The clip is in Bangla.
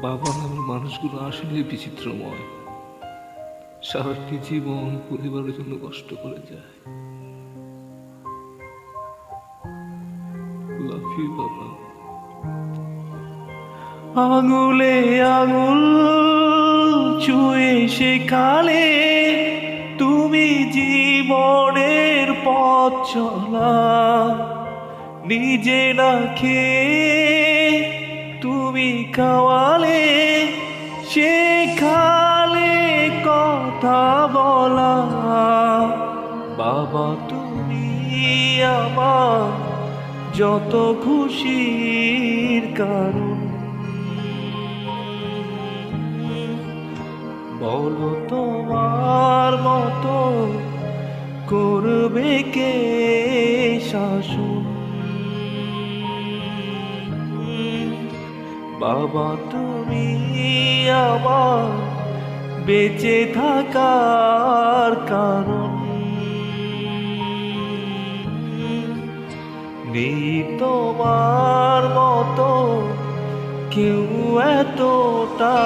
বাবা নামের মানুষগুলো আসলে বিচিত্রময়। সারাটি জীবন পরিবারের জন্য কষ্ট করে যায়। লাভ ইউ বাবা। আঙুলে আঙুল ছুঁয়ে শেখালে তুমি জীবনের পথ চলা, নিজে না খেয়ে তুমি খাওয়ালে, শেখালে কথা বলা। বাবা তুমি আমার যত খুশির কারণ, বলো তোমার মতো করবে কে শাসন। বাবা তুমি আমার বেঁচে থাকার কারণ, নেই তোমার মতো কেউ এতটা